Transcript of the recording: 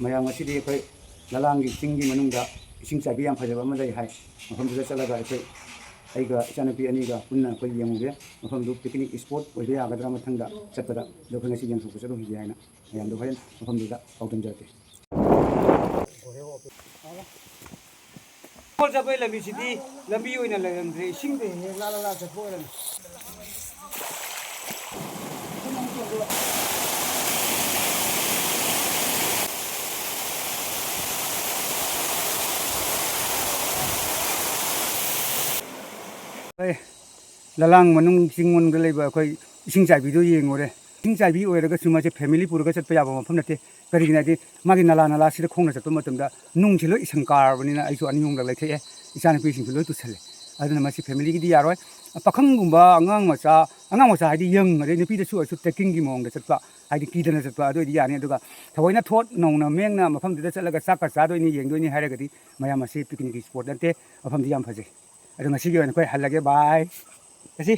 ꯃꯌꯥꯝ ꯉꯁꯤꯗꯤ ꯑꯩꯈꯣꯏ ꯂꯂꯥꯡꯒꯤ ꯆꯤꯡꯒꯤ ꯃꯅꯨꯡꯗ ꯏꯁꯤꯡ ꯆꯥꯏꯕꯤ ꯌꯥꯝ ꯐꯖꯕ ꯑꯃ ꯂꯩ ꯍꯥꯏ ꯃꯐꯝꯗꯨꯗ ꯆꯠꯂꯒ ꯑꯩꯈꯣꯏ ꯑꯩꯒ ꯏꯆꯥꯅꯨꯄꯤ ꯑꯅꯤꯒ ꯄꯨꯟꯅ ꯑꯩꯈꯣꯏ ꯌꯦꯡꯉꯨꯒꯦ ꯃꯐꯝꯗꯨ ꯄꯤꯛꯅꯤꯛ ꯁ꯭ꯄꯣꯠ ꯑꯣꯏꯕ ꯌꯥꯒꯗ꯭ꯔꯥ ꯃꯊꯪꯗ ꯆꯠꯄꯗ ꯑꯗꯣ ꯑꯩꯈꯣꯏ ꯉꯁꯤ ꯌꯦꯡꯊꯣꯛꯄ ꯆꯠꯂꯨꯈꯤꯒꯦ ꯍꯥꯏꯅ ꯃꯌꯥꯝꯗꯣ ꯍꯣꯔꯦꯟ ꯃꯐꯝꯗꯨꯗ ꯄꯥꯎꯗꯝꯖꯔꯛꯀꯦ ꯆꯠꯄꯒꯤ ꯂꯝꯕꯤꯁꯤꯗꯤ ꯂꯝꯕꯤ ꯑꯣꯏꯅ ꯂꯩꯔꯝꯗ꯭ꯔꯦ ꯏꯁꯤꯡꯗ ꯍꯦꯛ ꯂꯥ ꯆꯠꯄ ꯑꯣꯏꯔꯝꯃꯦ ꯂꯂꯥꯡ ꯃꯅꯨꯡ ꯆꯤꯡ ꯃꯅꯨꯡꯗ ꯂꯩꯕ ꯑꯩꯈꯣꯏ ꯏꯁꯤꯡ ꯆꯥꯏꯕꯤꯗꯣ ꯌꯦꯡꯉꯨꯔꯦ ꯏꯁꯤꯡ ꯆꯥꯏꯕꯤ ꯑꯣꯏꯔꯒꯁꯨ ꯃꯁꯤ ꯐꯦꯃꯤꯂꯤ ꯄꯨꯔꯒ ꯆꯠꯄ ꯌꯥꯕ ꯃꯐꯝ ꯅꯠꯇꯦ ꯀꯔꯤꯒꯤꯅꯣ ꯍꯥꯏꯗꯤ ꯃꯥꯒꯤ ꯅꯂꯥꯁꯤꯗ ꯈꯣꯡꯅ ꯆꯠꯄ ꯃꯇꯝꯗ ꯅꯨꯡꯁꯤ ꯂꯣꯏ ꯏꯁꯪ ꯀꯥꯔꯕꯅꯤꯅ ꯑꯩꯁꯨ ꯑꯅꯤ ꯑꯍꯨꯝꯂꯛ ꯂꯩꯊꯛꯑꯦ ꯏꯆꯥꯅꯨꯄꯤꯁꯤꯡꯁꯨ ꯂꯣꯏ ꯇꯨꯁꯜꯂꯦ ꯑꯗꯨꯅ ꯃꯁꯤ ꯐꯦꯃꯤꯂꯤꯒꯤꯗꯤ ꯌꯥꯔꯣꯏ ꯄꯥꯈꯪꯒꯨꯝꯕ ꯑꯉꯥꯡ ꯃꯆꯥ ꯍꯥꯏꯗꯤ ꯌꯪ ꯑꯗꯩ ꯅꯨꯄꯤꯗꯁꯨ ꯑꯣꯏꯔꯁꯨ ꯇ꯭ꯔꯦꯛꯀꯤꯡꯒꯤ ꯃꯑꯣꯡꯗ ꯆꯠꯄ ꯍꯥꯏꯗꯤ ꯀꯤꯗꯅ ꯆꯠꯄ ꯑꯗꯨ ꯑꯣꯏꯗꯤ ꯌꯥꯅꯤ ꯑꯗꯨꯒ ꯊꯑꯣꯏꯅ ꯊꯣꯠ ꯅꯧꯅ ꯃꯦꯡꯅ ꯃꯐꯝꯗꯨꯗ ꯆꯠꯂꯒ ꯆꯥꯛꯀ ꯆꯥꯗꯣꯏꯅꯤ ꯌꯦꯡꯗꯣꯏꯅꯤ ꯍꯥꯏꯔꯒꯗꯤ ꯃꯌꯥꯝ ꯑꯁꯤ ꯄꯤꯛꯅꯤꯛꯀꯤ ꯁ꯭ꯄꯣꯠ ꯅꯠꯇꯦ ꯃꯐꯝꯗꯤ ꯌꯥꯝ ꯐꯖꯩ ꯑꯗꯣ ꯉꯁꯤꯒꯤ ꯑꯣꯏꯅ ꯑꯩꯈꯣꯏ ꯍꯜꯂꯒꯦ ꯕꯥꯏ ꯉꯁꯤ